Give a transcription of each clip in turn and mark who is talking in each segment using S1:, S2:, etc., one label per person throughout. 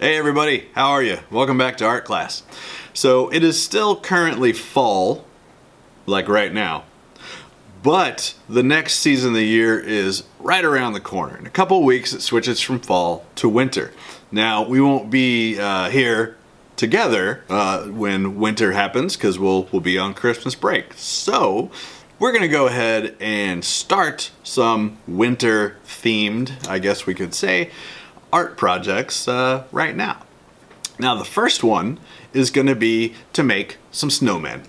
S1: Hey everybody, how are you? Welcome back to art class. So it is still currently fall, like right now, but the next season of the year is right around the corner. In a couple of weeks it switches from fall to winter. Now we won't be here together when winter happens because we'll be on Christmas break. So we're gonna go ahead and start some winter themed, I guess we could say, art projects right now. Now the first one is going to be to make some snowmen.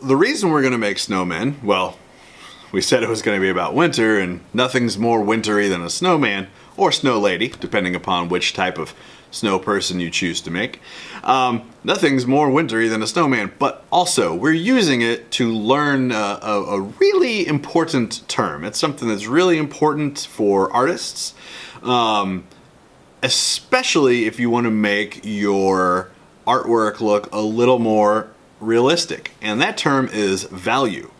S1: The reason we're going to make snowmen, well, we said it was going to be about winter, and nothing's more wintry than a snowman or snow lady, depending upon which type of snow person you choose to make. Nothing's more wintry than a snowman, but also we're using it to learn a really important term. It's something that's really important for artists, especially if you want to make your artwork look a little more realistic. And that term is value.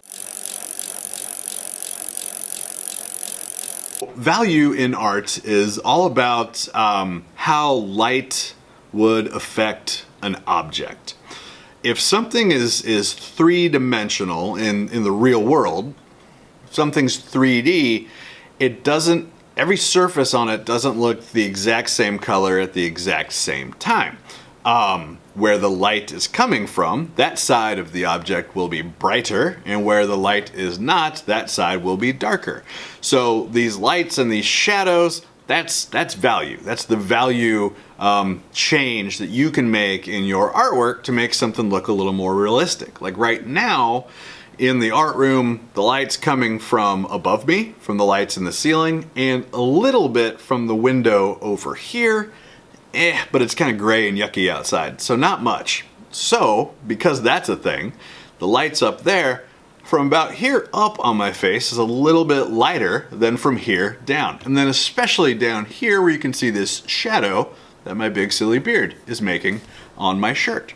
S1: Value in art is all about how light would affect an object. If something is three-dimensional in the real world, if something's 3D, every surface on it doesn't look the exact same color at the exact same time. Where the light is coming from, that side of the object will be brighter, and where the light is not, that side will be darker. So these lights and these shadows, that's value. That's the value change that you can make in your artwork to make something look a little more realistic. Like right now, in the art room, the light's coming from above me, from the lights in the ceiling, and a little bit from the window over here. But it's kind of gray and yucky outside, so not much. So, because that's a thing, the lights up there, from about here up on my face, is a little bit lighter than from here down. And then especially down here where you can see this shadow that my big silly beard is making on my shirt.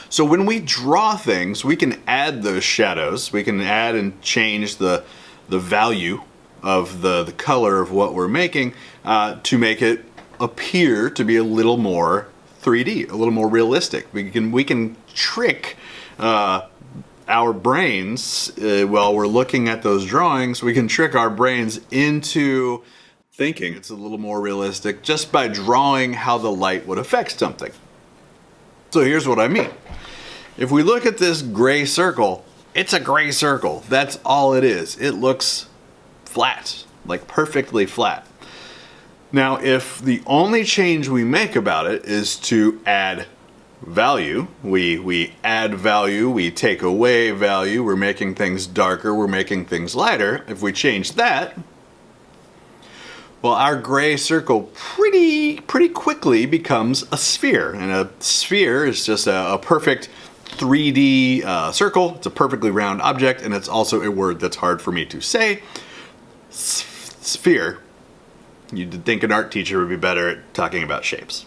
S1: So when we draw things, we can add those shadows. We can add and change the value of the color of what we're making to make it appear to be a little more 3D, a little more realistic. We can trick our brains while we're looking at those drawings. We can trick our brains into thinking it's a little more realistic just by drawing how the light would affect something. So here's what I mean. If we look at this gray circle, it's a gray circle. That's all it is. It looks flat, like perfectly flat. Now, if the only change we make about it is to add value, we add value, we take away value, we're making things darker, we're making things lighter. If we change that, well, our gray circle pretty quickly becomes a sphere. And a sphere is just a perfect 3D circle. It's a perfectly round object, and it's also a word that's hard for me to say. Sphere. You'd think an art teacher would be better at talking about shapes.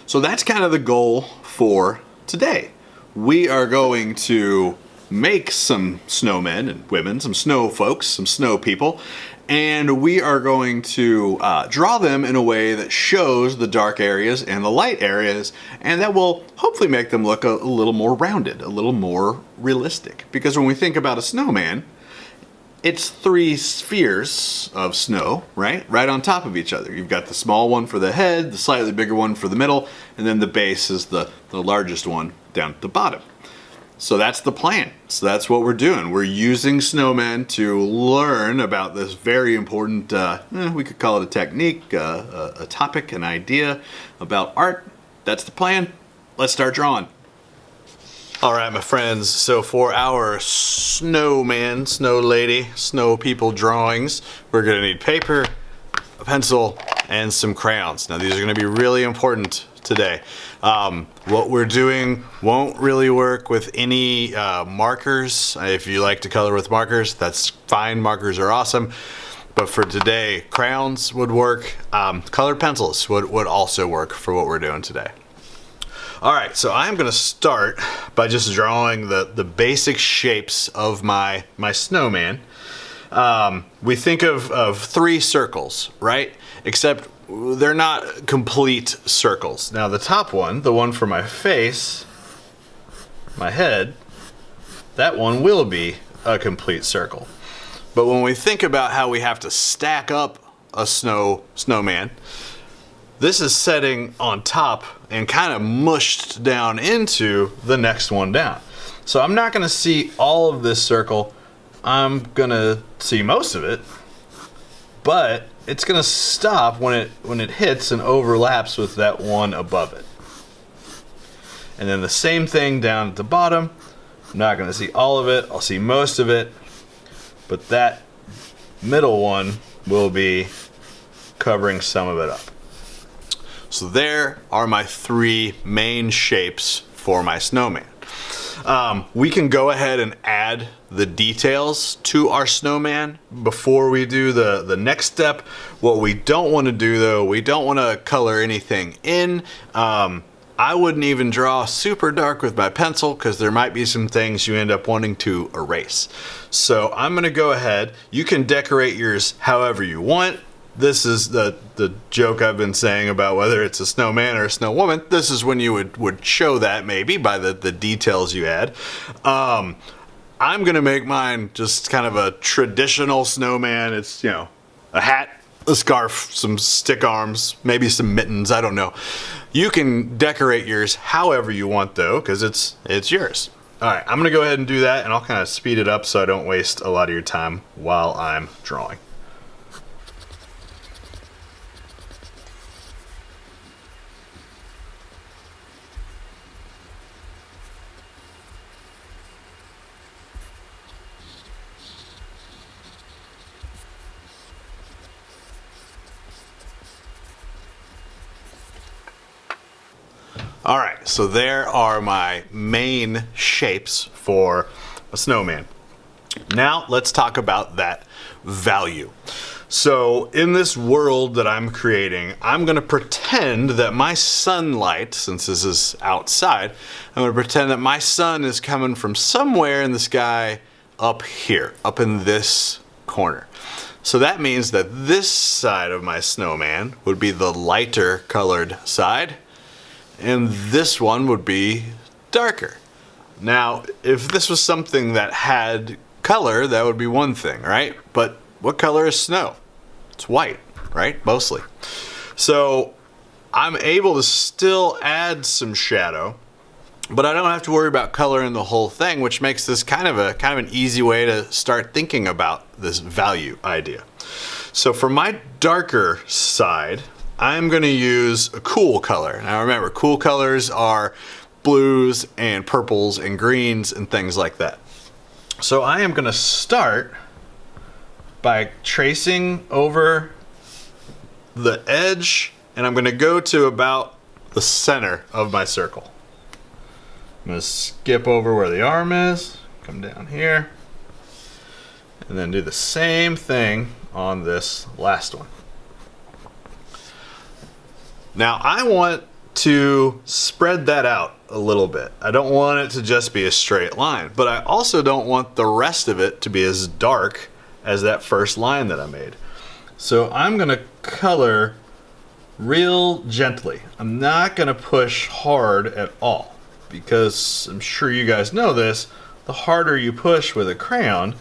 S1: So that's kind of the goal for today. We are going to make some snowmen and women, some snow folks, some snow people, and we are going to draw them in a way that shows the dark areas and the light areas, and that will hopefully make them look a little more rounded, a little more realistic. Because when we think about a snowman, it's three spheres of snow, right on top of each other. You've got the small one for the head, the slightly bigger one for the middle, and then the base is the largest one down at the bottom. So that's the plan. So that's what we're doing. We're using snowmen to learn about this very important, we could call it a technique, a topic, an idea about art. That's the plan. Let's start drawing. All right, my friends, so for our snowman, snow lady, snow people drawings, we're gonna need paper, a pencil, and some crayons. Now these are gonna be really important today. What we're doing won't really work with any markers. If you like to color with markers, that's fine, markers are awesome. But for today, crayons would work, colored pencils would also work for what we're doing today. All right, so I'm gonna start by just drawing the basic shapes of my snowman. We think of three circles, right? Except they're not complete circles. Now the top one, the one for my face, my head, that one will be a complete circle. But when we think about how we have to stack up a snowman, this is setting on top and kind of mushed down into the next one down. So I'm not going to see all of this circle. I'm going to see most of it, but it's going to stop when it hits and overlaps with that one above it. And then the same thing down at the bottom. I'm not going to see all of it. I'll see most of it, but that middle one will be covering some of it up. So there are my three main shapes for my snowman. We can go ahead and add the details to our snowman before we do the next step. What we don't want to do though, we don't want to color anything in. I wouldn't even draw super dark with my pencil because there might be some things you end up wanting to erase. So I'm going to go ahead. You can decorate yours however you want. This is the joke I've been saying about whether it's a snowman or a snow woman. This is when you would show that maybe by the details you add. I'm going to make mine just kind of a traditional snowman. It's, you know, a hat, a scarf, some stick arms, maybe some mittens, I don't know. You can decorate yours however you want though, because it's yours. All right, I'm gonna go ahead and do that, and I'll kind of speed it up so I don't waste a lot of your time while I'm drawing. All right, so there are my main shapes for a snowman. Now let's talk about that value. So in this world that I'm creating, I'm gonna pretend that my sunlight, since this is outside, I'm gonna pretend that my sun is coming from somewhere in the sky up here, up in this corner. So that means that this side of my snowman would be the lighter colored side, and this one would be darker. Now, if this was something that had color, that would be one thing, right? But what color is snow? It's white, right? Mostly. So I'm able to still add some shadow, but I don't have to worry about coloring the whole thing, which makes this kind of an easy way to start thinking about this value idea. So for my darker side, I'm going to use a cool color. Now remember, cool colors are blues and purples and greens and things like that. So I am going to start by tracing over the edge, and I'm going to go to about the center of my circle. I'm going to skip over where the arm is, come down here, and then do the same thing on this last one. Now I want to spread that out a little bit. I don't want it to just be a straight line, but I also don't want the rest of it to be as dark as that first line that I made. So I'm gonna color real gently. I'm not gonna push hard at all, because I'm sure you guys know this, the harder you push with a crayon,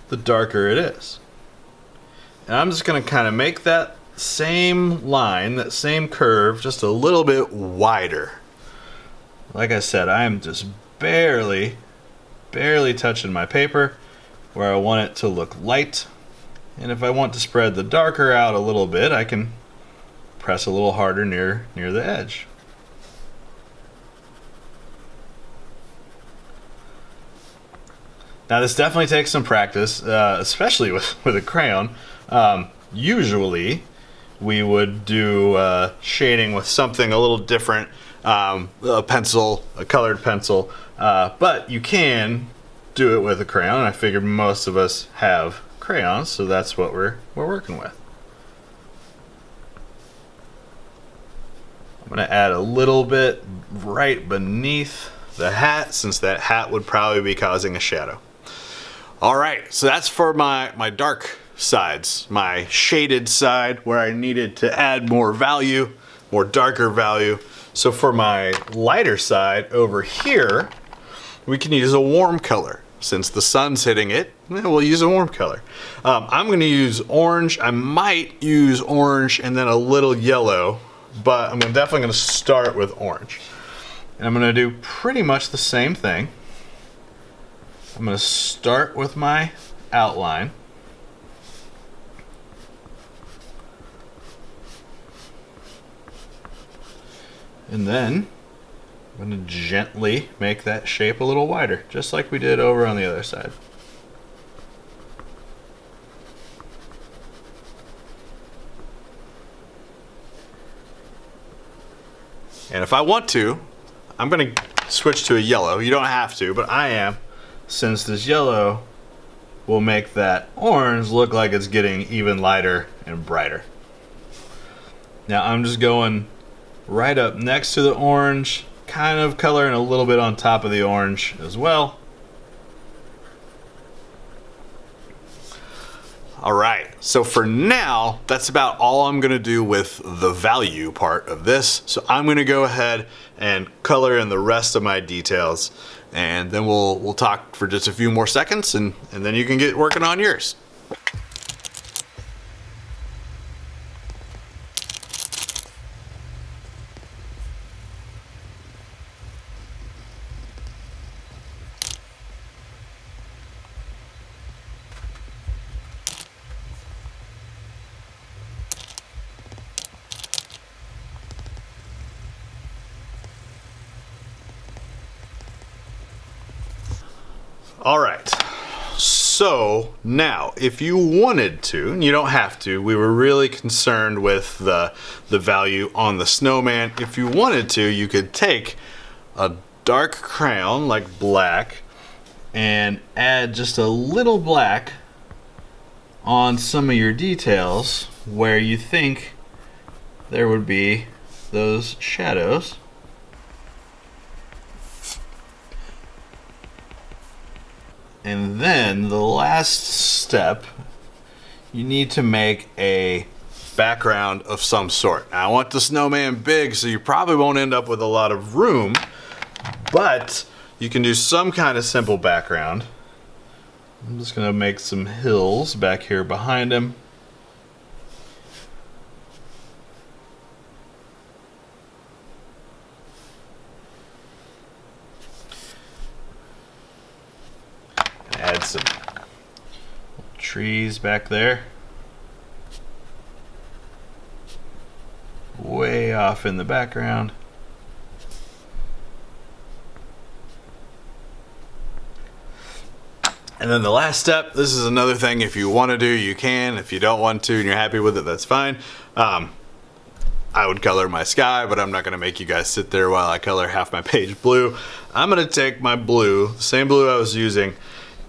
S1: the darker it is. And I'm just gonna kind of make that same line, that same curve, just a little bit wider. Like I said, I am just barely touching my paper where I want it to look light. And if I want to spread the darker out a little bit, I can press a little harder near the edge. Now this definitely takes some practice, especially with a crayon. Usually we would do shading with something a little different, a pencil, a colored pencil, but you can do it with a crayon. I figured most of us have crayons, so that's what we're working with. I'm going to add a little bit right beneath the hat, since that hat would probably be causing a shadow. All right, so that's for my dark sides, my shaded side where I needed to add more value, more darker value. So for my lighter side over here, we can use a warm color. Since the sun's hitting it, we'll use a warm color. I'm gonna use orange. I might use orange and then a little yellow, but I'm definitely gonna start with orange. And I'm gonna do pretty much the same thing. I'm gonna start with my outline. And then I'm going to gently make that shape a little wider, just like we did over on the other side. And if I want to, I'm going to switch to a yellow. You don't have to, but I am, since this yellow will make that orange look like it's getting even lighter and brighter. Now I'm just going right up next to the orange, kind of coloring a little bit on top of the orange as well. All right, so for now, that's about all I'm gonna do with the value part of this. So I'm gonna go ahead and color in the rest of my details, and then we'll talk for just a few more seconds, and then you can get working on yours. All right, so now if you wanted to, and you don't have to, we were really concerned with the value on the snowman. If you wanted to, you could take a dark crayon like black and add just a little black on some of your details where you think there would be those shadows. And then the last step, you need to make a background of some sort. Now, I want the snowman big, so you probably won't end up with a lot of room, but you can do some kind of simple background. I'm just gonna make some hills back here behind him. Add some trees back there. Way off in the background. And then the last step, this is another thing, if you want to do, you can. If you don't want to and you're happy with it, that's fine. I would color my sky, but I'm not gonna make you guys sit there while I color half my page blue. I'm gonna take my blue, the same blue I was using,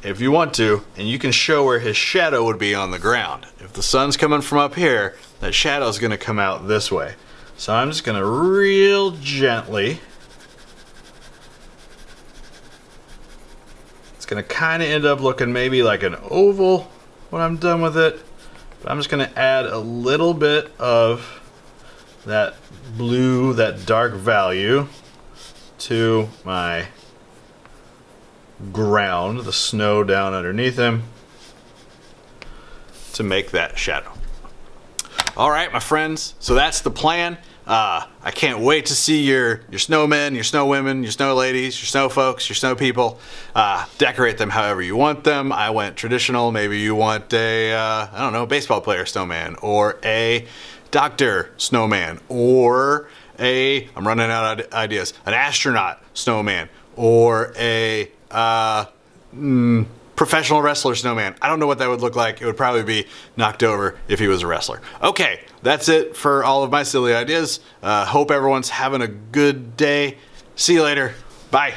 S1: if you want to, and you can show where his shadow would be on the ground. If the sun's coming from up here, that shadow is gonna come out this way. So I'm just gonna real gently, it's gonna kinda end up looking maybe like an oval when I'm done with it, but I'm just gonna add a little bit of that blue, that dark value to my ground, the snow down underneath him, to make that shadow. All right, my friends, so that's the plan. I can't wait to see your snowmen, your snow women, your snow ladies, your snow folks, your snow people. Decorate them however you want them. I went traditional. Maybe you want a, I don't know, baseball player snowman, or a doctor snowman, or a, I'm running out of ideas, an astronaut snowman, or a professional wrestler snowman. I don't know what that would look like. It would probably be knocked over if he was a wrestler. Okay, that's it for all of my silly ideas. Hope everyone's having a good day. See you later. Bye.